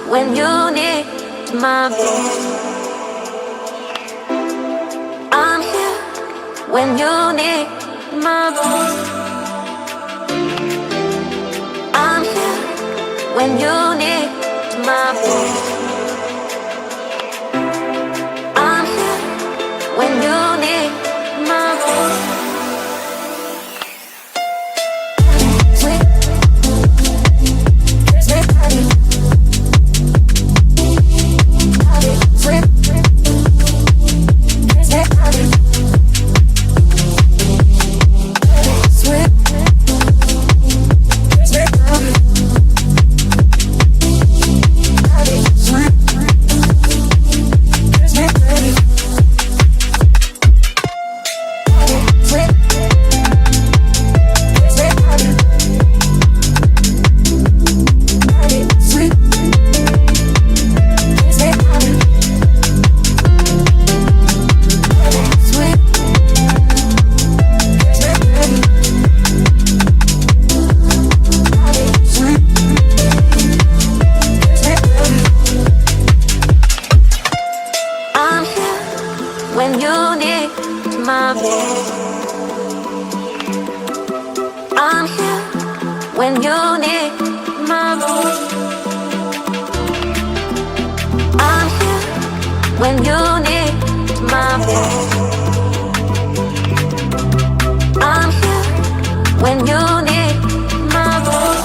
when you need my voice. I'm here when you need my voice. I'm here when you need my voice. I'm here when you need my voice. When you need my voice. I'm here when you need my voice. I'm here when you need my voice. I'm here when you need my voice.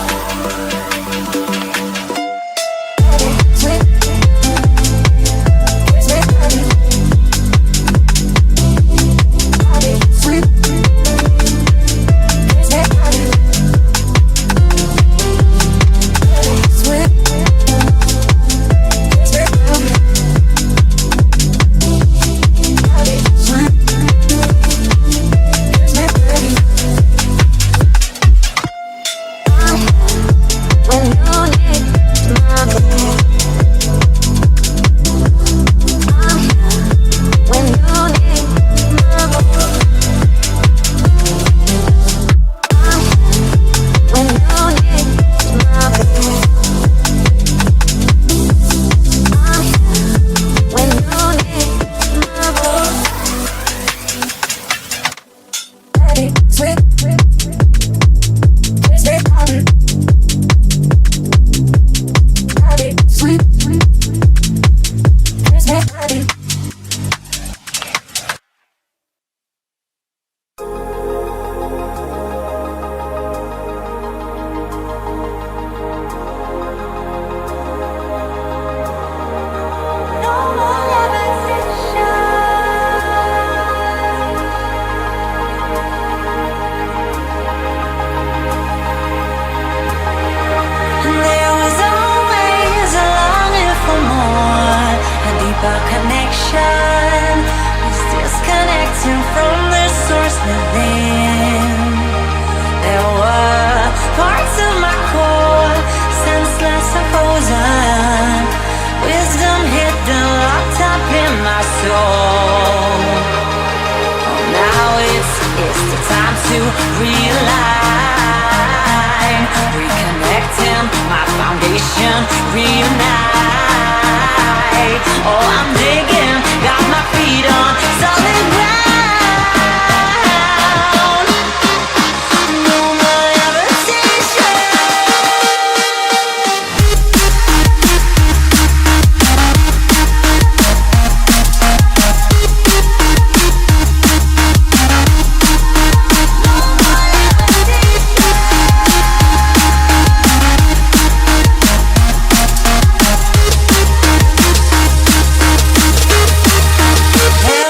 Hey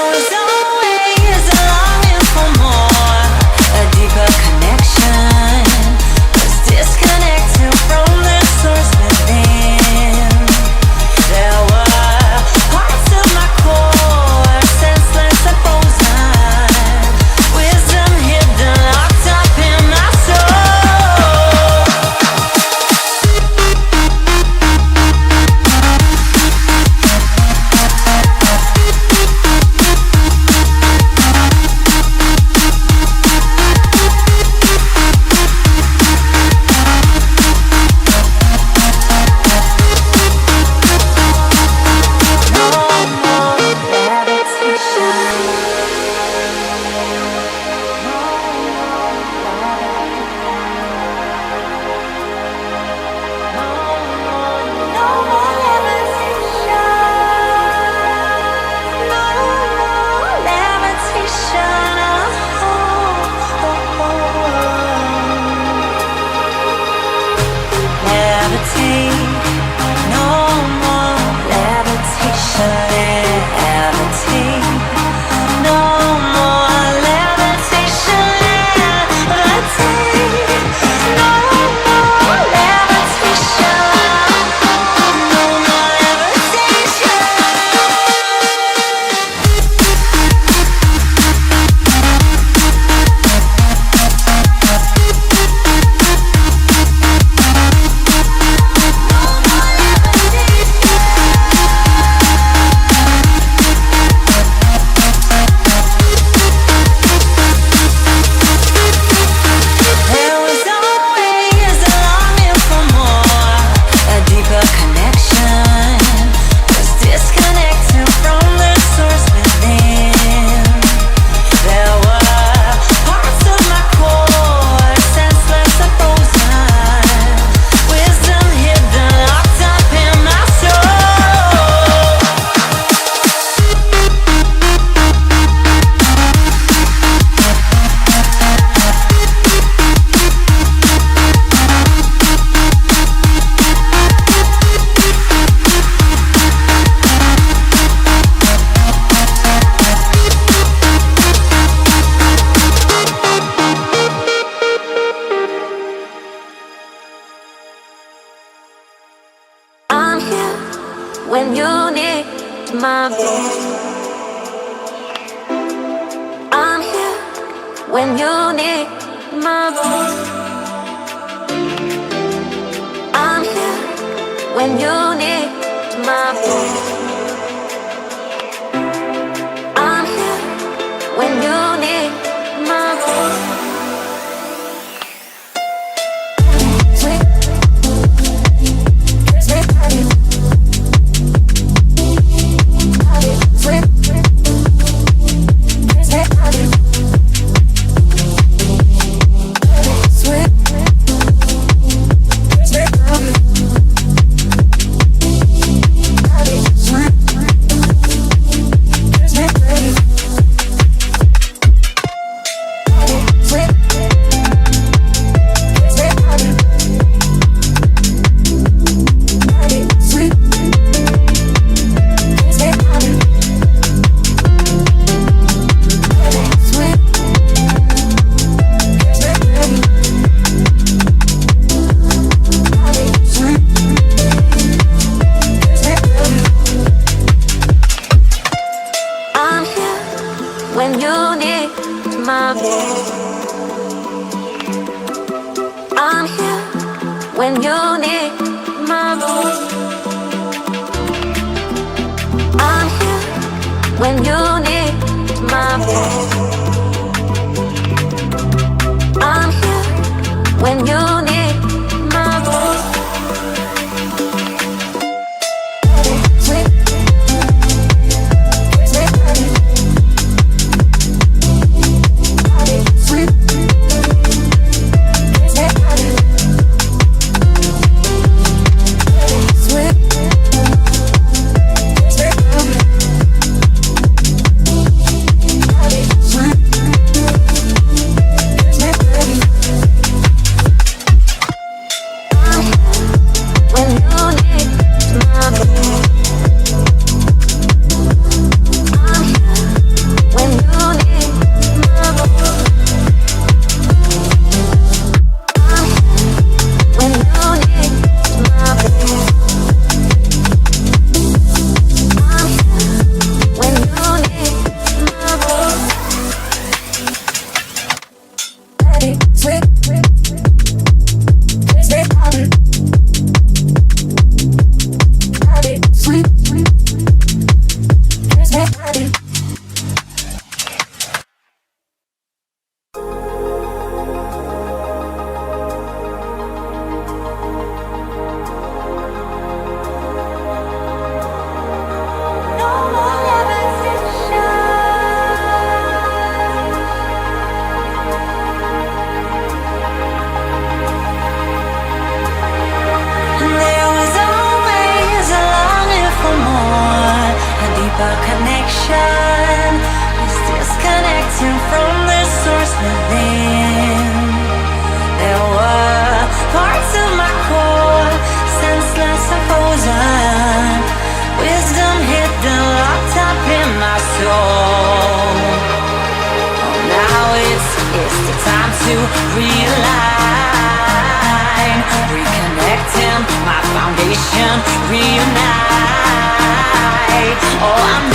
when you need my voice. I'm here when you need my voice. I'm here when you need my voice. I'm here when you need my voice. When you need my voice, I'm here. When you need my voice, I'm here. When you need my voice, I'm here. When you need my voice. Connection is disconnecting from the source within. There were parts of my core, senseless and frozen, wisdom hidden, locked up in my soul. Oh, now it's the time to realign, reconnecting my foundation, reunite. Oh, I'm